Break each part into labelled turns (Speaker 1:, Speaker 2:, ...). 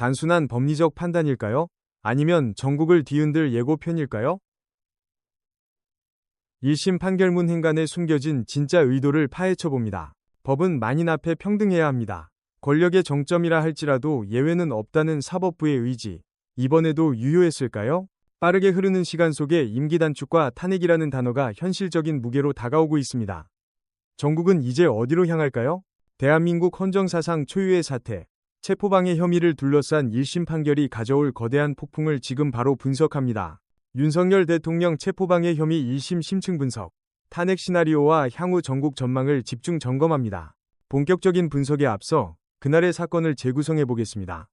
Speaker 1: 단순한 법리적 판단일까요? 아니면 전국을 뒤흔들 예고편일까요? 1심 판결문 행간에 숨겨진 진짜 의도를 파헤쳐봅니다. 법은 만인 앞에 평등해야 합니다. 권력의 정점이라 할지라도 예외는 없다는 사법부의 의지. 이번에도 유효했을까요? 빠르게 흐르는 시간 속에 임기 단축과 탄핵이라는 단어가 현실적인 무게로 다가오고 있습니다. 전국은 이제 어디로 향할까요? 대한민국 헌정사상 초유의 사태, 체포방해 혐의를 둘러싼 1심 판결이 가져올 거대한 폭풍을 지금 바로 분석합니다. 윤석열 대통령 체포방해 혐의 1심 심층 분석, 탄핵 시나리오와 향후 전국 전망을 집중 점검합니다. 본격적인 분석에 앞서 그날의 사건을 재구성해 보겠습니다.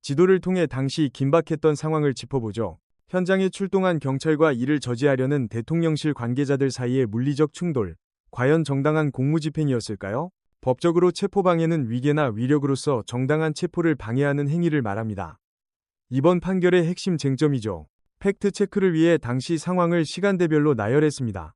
Speaker 1: 지도를 통해 당시 긴박했던 상황을 짚어보죠. 현장에 출동한 경찰과 이를 저지하려는 대통령실 관계자들 사이의 물리적 충돌, 과연 정당한 공무집행이었을까요? 법적으로 체포방해는 위계나 위력으로서 정당한 체포를 방해하는 행위를 말합니다. 이번 판결의 핵심 쟁점이죠. 팩트체크를 위해 당시 상황을 시간대별로 나열했습니다.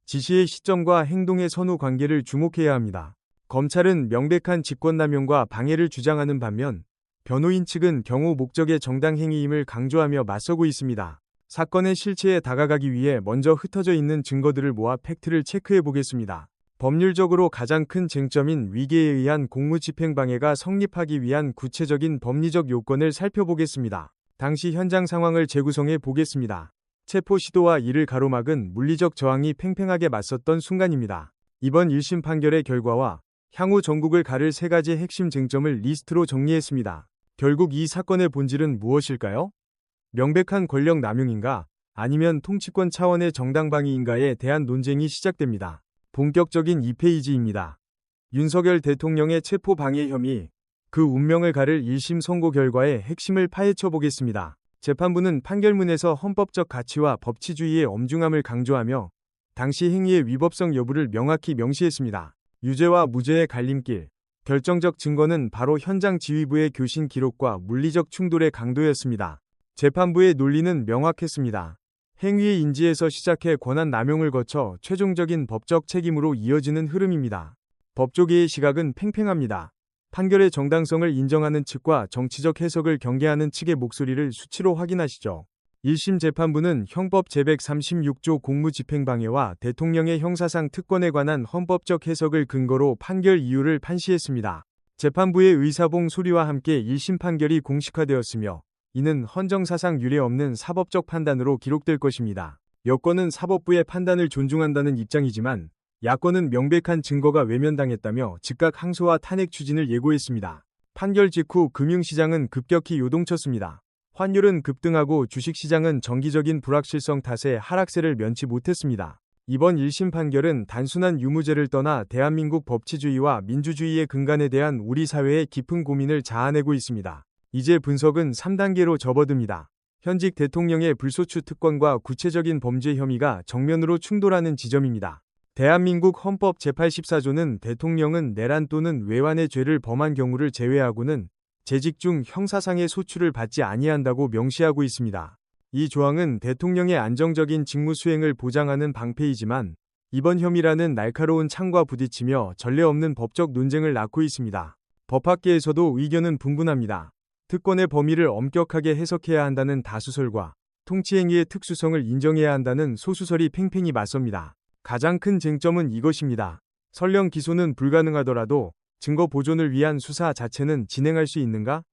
Speaker 1: 지시의 시점과 행동의 선후 관계를 주목해야 합니다. 검찰은 명백한 직권남용과 방해를 주장하는 반면 변호인 측은 경우 목적의 정당 행위임을 강조하며 맞서고 있습니다. 사건의 실체에 다가가기 위해 먼저 흩어져 있는 증거들을 모아 팩트를 체크해 보겠습니다. 법률적으로 가장 큰 쟁점인 위계에 의한 공무집행방해가 성립하기 위한 구체적인 법리적 요건을 살펴보겠습니다. 당시 현장 상황을 재구성해 보겠습니다. 체포 시도와 이를 가로막은 물리적 저항이 팽팽하게 맞섰던 순간입니다. 이번 1심 판결의 결과와 향후 전국을 가를 세 가지 핵심 쟁점을 리스트로 정리했습니다. 결국 이 사건의 본질은 무엇일까요? 명백한 권력 남용인가? 아니면 통치권 차원의 정당방위인가에 대한 논쟁이 시작됩니다. 본격적인 2페이지입니다. 윤석열 대통령의 체포방해 혐의, 그 운명을 가를 1심 선고 결과의 핵심을 파헤쳐 보겠습니다. 재판부는 판결문에서 헌법적 가치와 법치주의의 엄중함을 강조하며 당시 행위의 위법성 여부를 명확히 명시했습니다. 유죄와 무죄의 갈림길, 결정적 증거는 바로 현장 지휘부의 교신 기록과 물리적 충돌의 강도였습니다. 재판부의 논리는 명확했습니다. 행위의 인지에서 시작해 권한 남용을 거쳐 최종적인 법적 책임으로 이어지는 흐름입니다. 법조계의 시각은 팽팽합니다. 판결의 정당성을 인정하는 측과 정치적 해석을 경계하는 측의 목소리를 수치로 확인하시죠. 1심 재판부는 형법 제136조 공무집행방해와 대통령의 형사상 특권에 관한 헌법적 해석을 근거로 판결 이유를 판시했습니다. 재판부의 의사봉 소리와 함께 1심 판결이 공식화되었으며 이는 헌정사상 유례없는 사법적 판단으로 기록될 것입니다. 여권은 사법부의 판단을 존중한다는 입장이지만 야권은 명백한 증거가 외면당했다며 즉각 항소와 탄핵 추진을 예고했습니다. 판결 직후 금융시장은 급격히 요동쳤습니다. 환율은 급등하고 주식시장은 정기적인 불확실성 탓에 하락세를 면치 못했습니다. 이번 1심 판결은 단순한 유무죄를 떠나 대한민국 법치주의와 민주주의의 근간에 대한 우리 사회의 깊은 고민을 자아내고 있습니다. 이제 분석은 3단계로 접어듭니다. 현직 대통령의 불소추 특권과 구체적인 범죄 혐의가 정면으로 충돌하는 지점입니다. 대한민국 헌법 제84조는 대통령은 내란 또는 외환의 죄를 범한 경우를 제외하고는 재직 중 형사상의 소추를 받지 아니한다고 명시하고 있습니다. 이 조항은 대통령의 안정적인 직무 수행을 보장하는 방패이지만 이번 혐의라는 날카로운 창과 부딪히며 전례 없는 법적 논쟁을 낳고 있습니다. 법학계에서도 의견은 분분합니다. 특권의 범위를 엄격하게 해석해야 한다는 다수설과 통치행위의 특수성을 인정해야 한다는 소수설이 팽팽히 맞섭니다. 가장 큰 쟁점은 이것입니다. 설령 기소는 불가능하더라도 증거 보존을 위한 수사 자체는 진행할 수 있는가?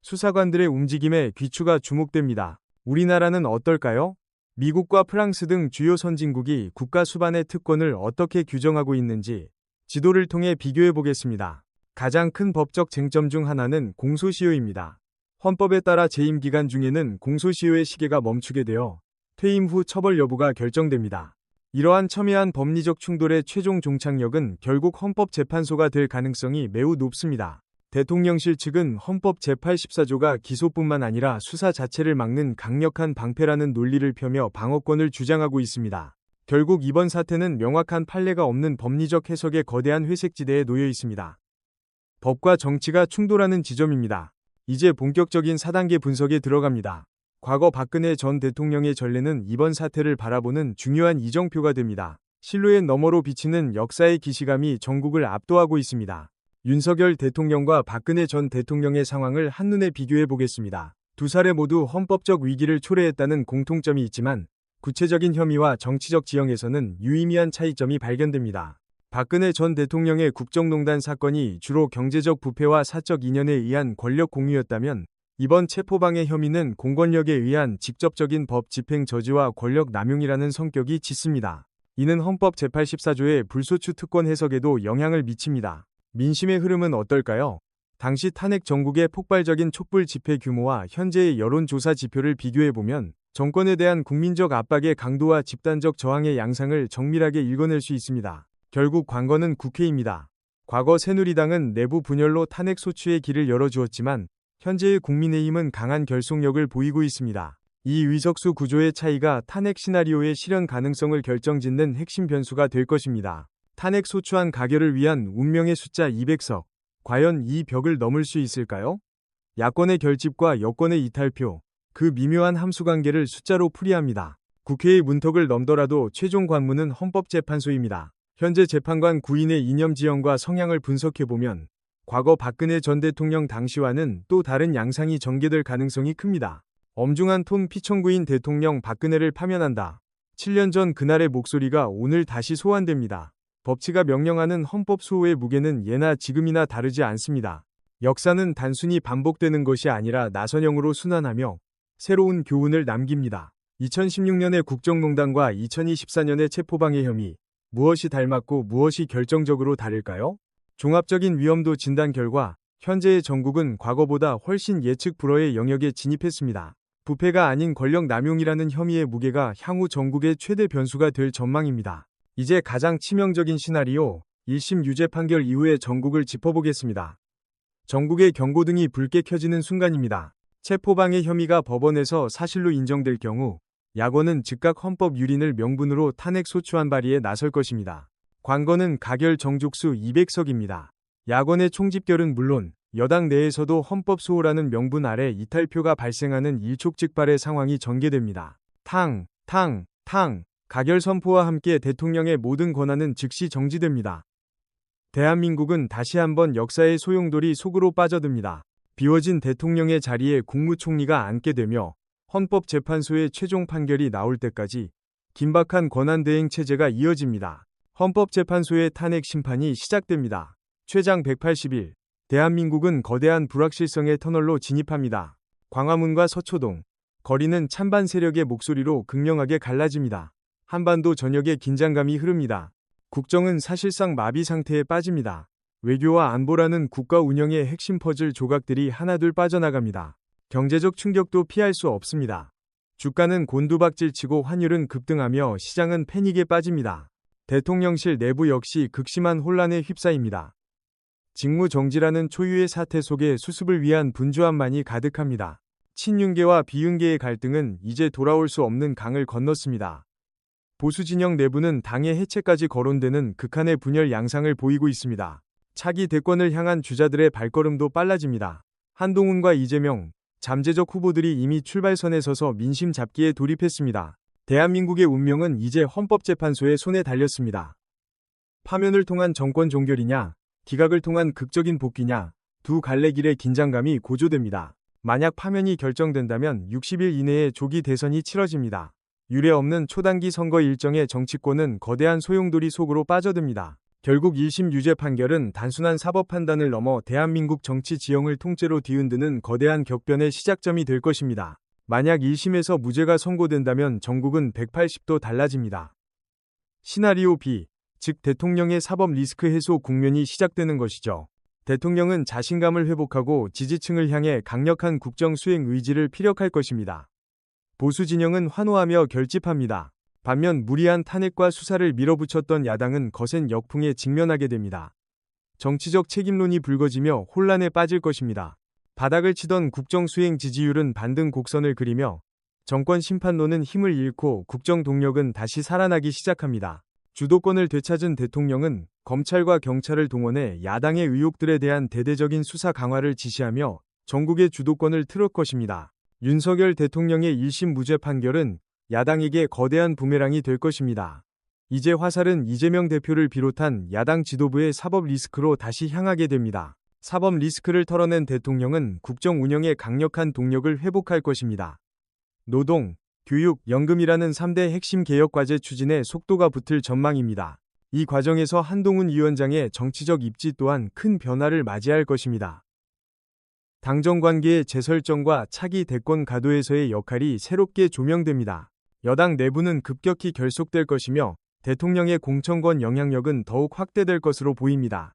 Speaker 1: 수사관들의 움직임에 귀추가 주목됩니다. 우리나라는 어떨까요? 미국과 프랑스 등 주요 선진국이 국가 수반의 특권을 어떻게 규정하고 있는지 지도를 통해 비교해 보겠습니다. 가장 큰 법적 쟁점 중 하나는 공소시효입니다. 헌법에 따라 재임 기간 중에는 공소시효의 시계가 멈추게 되어 퇴임 후 처벌 여부가 결정됩니다. 이러한 첨예한 법리적 충돌의 최종 종착역은 결국 헌법재판소가 될 가능성이 매우 높습니다. 대통령실 측은 헌법 제84조가 기소뿐만 아니라 수사 자체를 막는 강력한 방패라는 논리를 펴며 방어권을 주장하고 있습니다. 결국 이번 사태는 명확한 판례가 없는 법리적 해석의 거대한 회색지대에 놓여 있습니다. 법과 정치가 충돌하는 지점입니다. 이제 본격적인 4단계 분석에 들어갑니다. 과거 박근혜 전 대통령의 전례는 이번 사태를 바라보는 중요한 이정표가 됩니다. 실루엣 너머로 비치는 역사의 기시감이 전국을 압도하고 있습니다. 윤석열 대통령과 박근혜 전 대통령의 상황을 한눈에 비교해 보겠습니다. 두 사례 모두 헌법적 위기를 초래했다는 공통점이 있지만 구체적인 혐의와 정치적 지형에서는 유의미한 차이점이 발견됩니다. 박근혜 전 대통령의 국정농단 사건이 주로 경제적 부패와 사적 인연에 의한 권력 공유였다면 이번 체포방해 혐의는 공권력에 의한 직접적인 법 집행 저지와 권력 남용이라는 성격이 짙습니다. 이는 헌법 제84조의 불소추 특권 해석에도 영향을 미칩니다. 민심의 흐름은 어떨까요? 당시 탄핵 전국의 폭발적인 촛불 집회 규모와 현재의 여론조사 지표를 비교해보면 정권에 대한 국민적 압박의 강도와 집단적 저항의 양상을 정밀하게 읽어낼 수 있습니다. 결국 관건은 국회입니다. 과거 새누리당은 내부 분열로 탄핵 소추의 길을 열어주었지만 현재의 국민의힘은 강한 결속력을 보이고 있습니다. 이 의석수 구조의 차이가 탄핵 시나리오의 실현 가능성을 결정짓는 핵심 변수가 될 것입니다. 탄핵 소추안 가결을 위한 운명의 숫자 200석. 과연 이 벽을 넘을 수 있을까요? 야권의 결집과 여권의 이탈표, 그 미묘한 함수관계를 숫자로 풀이합니다. 국회의 문턱을 넘더라도 최종 관문은 헌법재판소입니다. 현재 재판관 9인의 이념 지형과 성향을 분석해보면 과거 박근혜 전 대통령 당시와는 또 다른 양상이 전개될 가능성이 큽니다. 엄중한 톤 피청구인 대통령 박근혜를 파면한다. 7년 전 그날의 목소리가 오늘 다시 소환됩니다. 법치가 명령하는 헌법 수호의 무게는 예나 지금이나 다르지 않습니다. 역사는 단순히 반복되는 것이 아니라 나선형으로 순환하며 새로운 교훈을 남깁니다. 2016년의 국정농단과 2024년의 체포방해 혐의, 무엇이 닮았고 무엇이 결정적으로 다를까요? 종합적인 위험도 진단 결과 현재의 전국은 과거보다 훨씬 예측 불허의 영역에 진입했습니다. 부패가 아닌 권력 남용이라는 혐의의 무게가 향후 전국의 최대 변수가 될 전망입니다. 이제 가장 치명적인 시나리오, 1심 유죄 판결 이후의 전국을 짚어보겠습니다. 전국의 경고등이 붉게 켜지는 순간입니다. 체포방해 혐의가 법원에서 사실로 인정될 경우 야권은 즉각 헌법 유린을 명분으로 탄핵 소추안 발의에 나설 것입니다. 관건은 가결 정족수 200석입니다. 야권의 총집결은 물론 여당 내에서도 헌법 수호라는 명분 아래 이탈표가 발생하는 일촉즉발의 상황이 전개됩니다. 탕, 가결 선포와 함께 대통령의 모든 권한은 즉시 정지됩니다. 대한민국은 다시 한번 역사의 소용돌이 속으로 빠져듭니다. 비워진 대통령의 자리에 국무총리가 앉게 되며 헌법재판소의 최종 판결이 나올 때까지 긴박한 권한대행 체제가 이어집니다. 헌법재판소의 탄핵 심판이 시작됩니다. 최장 180일, 대한민국은 거대한 불확실성의 터널로 진입합니다. 광화문과 서초동, 거리는 찬반 세력의 목소리로 극명하게 갈라집니다. 한반도 전역에 긴장감이 흐릅니다. 국정은 사실상 마비 상태에 빠집니다. 외교와 안보라는 국가 운영의 핵심 퍼즐 조각들이 하나둘 빠져나갑니다. 경제적 충격도 피할 수 없습니다. 주가는 곤두박질치고 환율은 급등하며 시장은 패닉에 빠집니다. 대통령실 내부 역시 극심한 혼란에 휩싸입니다. 직무정지라는 초유의 사태 속에 수습을 위한 분주함만이 가득합니다. 친윤계와 비윤계의 갈등은 이제 돌아올 수 없는 강을 건넜습니다. 보수 진영 내부는 당의 해체까지 거론되는 극한의 분열 양상을 보이고 있습니다. 차기 대권을 향한 주자들의 발걸음도 빨라집니다. 한동훈과 이재명, 잠재적 후보들이 이미 출발선에 서서 민심 잡기에 돌입했습니다. 대한민국의 운명은 이제 헌법재판소의 손에 달렸습니다. 파면을 통한 정권 종결이냐, 기각을 통한 극적인 복귀냐, 두 갈래 길의 긴장감이 고조됩니다. 만약 파면이 결정된다면 60일 이내에 조기 대선이 치러집니다. 유례없는 초단기 선거 일정의 정치권은 거대한 소용돌이 속으로 빠져듭니다. 결국 1심 유죄 판결은 단순한 사법 판단을 넘어 대한민국 정치 지형을 통째로 뒤흔드는 거대한 격변의 시작점이 될 것입니다. 만약 1심에서 무죄가 선고된다면 전국은 180도 달라집니다. 시나리오 B, 즉 대통령의 사법 리스크 해소 국면이 시작되는 것이죠. 대통령은 자신감을 회복하고 지지층을 향해 강력한 국정 수행 의지를 피력할 것입니다. 보수 진영은 환호하며 결집합니다. 반면 무리한 탄핵과 수사를 밀어붙였던 야당은 거센 역풍에 직면하게 됩니다. 정치적 책임론이 불거지며 혼란에 빠질 것입니다. 바닥을 치던 국정 수행 지지율은 반등 곡선을 그리며 정권 심판론은 힘을 잃고 국정 동력은 다시 살아나기 시작합니다. 주도권을 되찾은 대통령은 검찰과 경찰을 동원해 야당의 의혹들에 대한 대대적인 수사 강화를 지시하며 전국의 주도권을 틀을 것입니다. 윤석열 대통령의 1심 무죄 판결은 야당에게 거대한 부메랑이 될 것입니다. 이제 화살은 이재명 대표를 비롯한 야당 지도부의 사법 리스크로 다시 향하게 됩니다. 사법 리스크를 털어낸 대통령은 국정 운영에 강력한 동력을 회복할 것입니다. 노동, 교육, 연금이라는 3대 핵심 개혁 과제 추진에 속도가 붙을 전망입니다. 이 과정에서 한동훈 위원장의 정치적 입지 또한 큰 변화를 맞이할 것입니다. 당정 관계의 재설정과 차기 대권 가도에서의 역할이 새롭게 조명됩니다. 여당 내부는 급격히 결속될 것이며 대통령의 공천권 영향력은 더욱 확대될 것으로 보입니다.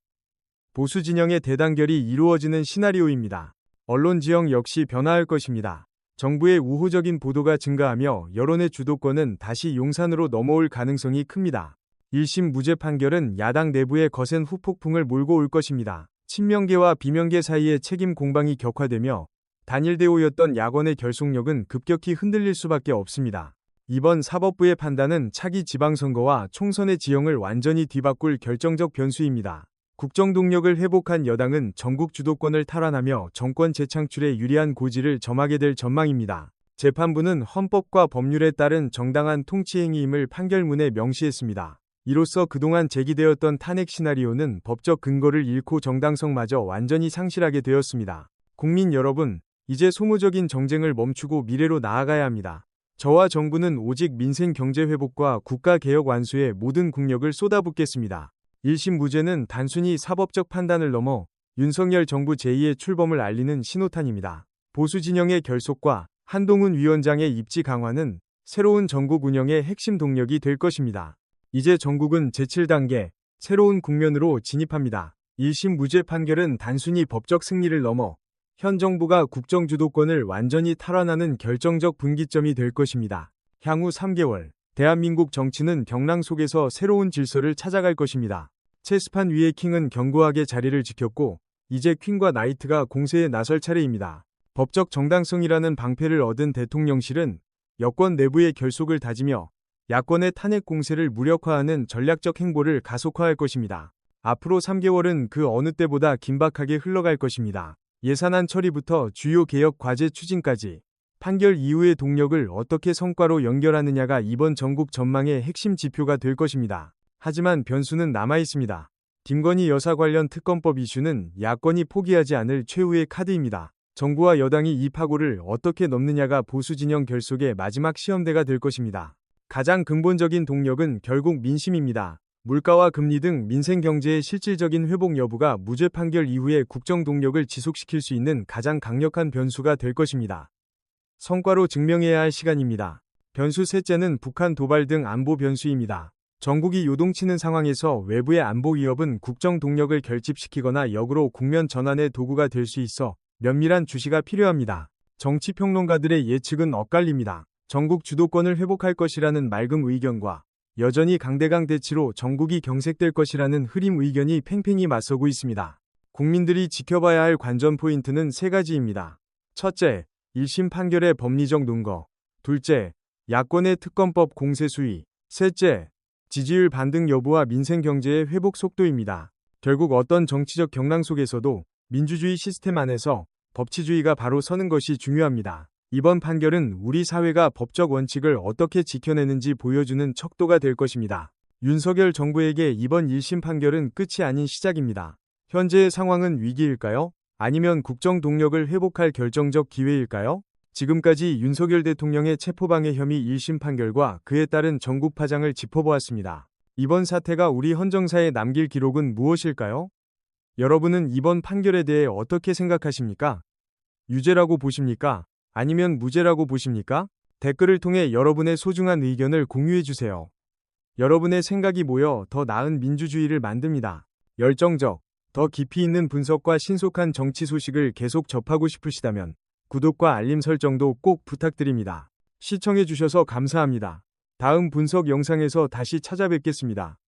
Speaker 1: 보수 진영의 대단결이 이루어지는 시나리오입니다. 언론 지형 역시 변화할 것입니다. 정부의 우호적인 보도가 증가하며 여론의 주도권은 다시 용산으로 넘어올 가능성이 큽니다. 1심 무죄 판결은 야당 내부의 거센 후폭풍을 몰고 올 것입니다. 친명계와 비명계 사이의 책임 공방이 격화되며 단일 대오였던 야권의 결속력은 급격히 흔들릴 수밖에 없습니다. 이번 사법부의 판단은 차기 지방선거와 총선의 지형을 완전히 뒤바꿀 결정적 변수입니다. 국정 동력을 회복한 여당은 전국 주도권을 탈환하며 정권 재창출에 유리한 고지를 점하게 될 전망입니다. 재판부는 헌법과 법률에 따른 정당한 통치 행위임을 판결문에 명시했습니다. 이로써 그동안 제기되었던 탄핵 시나리오는 법적 근거를 잃고 정당성마저 완전히 상실하게 되었습니다. 국민 여러분, 이제 소모적인 정쟁을 멈추고 미래로 나아가야 합니다. 저와 정부는 오직 민생 경제 회복과 국가 개혁 완수에 모든 국력을 쏟아붓겠습니다. 1심 무죄는 단순히 사법적 판단을 넘어 윤석열 정부 제2의 출범을 알리는 신호탄입니다. 보수 진영의 결속과 한동훈 위원장의 입지 강화는 새로운 전국 운영의 핵심 동력이 될 것입니다. 이제 전국은 제7단계 새로운 국면으로 진입합니다. 1심 무죄 판결은 단순히 법적 승리를 넘어 현 정부가 국정 주도권을 완전히 탈환하는 결정적 분기점이 될 것입니다. 향후 3개월 대한민국 정치는 경랑 속에서 새로운 질서를 찾아갈 것입니다. 체스판 위의 킹은 견고하게 자리를 지켰고 이제 퀸과 나이트가 공세에 나설 차례입니다. 법적 정당성이라는 방패를 얻은 대통령실은 여권 내부의 결속을 다지며 야권의 탄핵 공세를 무력화하는 전략적 행보를 가속화할 것입니다. 앞으로 3개월은 그 어느 때보다 긴박하게 흘러갈 것입니다. 예산안 처리부터 주요 개혁 과제 추진까지 판결 이후의 동력을 어떻게 성과로 연결하느냐가 이번 전국 전망의 핵심 지표가 될 것입니다. 하지만 변수는 남아있습니다. 김건희 여사 관련 특검법 이슈는 야권이 포기하지 않을 최후의 카드입니다. 정부와 여당이 이 파고를 어떻게 넘느냐가 보수 진영 결속의 마지막 시험대가 될 것입니다. 가장 근본적인 동력은 결국 민심입니다. 물가와 금리 등 민생 경제의 실질적인 회복 여부가 무죄 판결 이후에 국정 동력을 지속시킬 수 있는 가장 강력한 변수가 될 것입니다. 성과로 증명해야 할 시간입니다. 변수 셋째는 북한 도발 등 안보 변수입니다. 전국이 요동치는 상황에서 외부의 안보 위협은 국정 동력을 결집시키거나 역으로 국면 전환의 도구가 될 수 있어 면밀한 주시가 필요합니다. 정치평론가들의 예측은 엇갈립니다. 전국 주도권을 회복할 것이라는 맑은 의견과 여전히 강대강 대치로 전국이 경색될 것이라는 흐림 의견이 팽팽히 맞서고 있습니다. 국민들이 지켜봐야 할 관전 포인트는 세 가지입니다. 첫째, 1심 판결의 법리적 논거. 둘째, 야권의 특검법 공세 수위. 셋째, 지지율 반등 여부와 민생 경제의 회복 속도입니다. 결국 어떤 정치적 경랑 속에서도 민주주의 시스템 안에서 법치주의가 바로 서는 것이 중요합니다. 이번 판결은 우리 사회가 법적 원칙을 어떻게 지켜내는지 보여주는 척도가 될 것입니다. 윤석열 정부에게 이번 1심 판결은 끝이 아닌 시작입니다. 현재의 상황은 위기일까요? 아니면 국정 동력을 회복할 결정적 기회일까요? 지금까지 윤석열 대통령의 체포방해 혐의 1심 판결과 그에 따른 전국 파장을 짚어보았습니다. 이번 사태가 우리 헌정사에 남길 기록은 무엇일까요? 여러분은 이번 판결에 대해 어떻게 생각하십니까? 유죄라고 보십니까? 아니면 무죄라고 보십니까? 댓글을 통해 여러분의 소중한 의견을 공유해주세요. 여러분의 생각이 모여 더 나은 민주주의를 만듭니다. 열정적, 더 깊이 있는 분석과 신속한 정치 소식을 계속 접하고 싶으시다면 구독과 알림 설정도 꼭 부탁드립니다. 시청해주셔서 감사합니다. 다음 분석 영상에서 다시 찾아뵙겠습니다.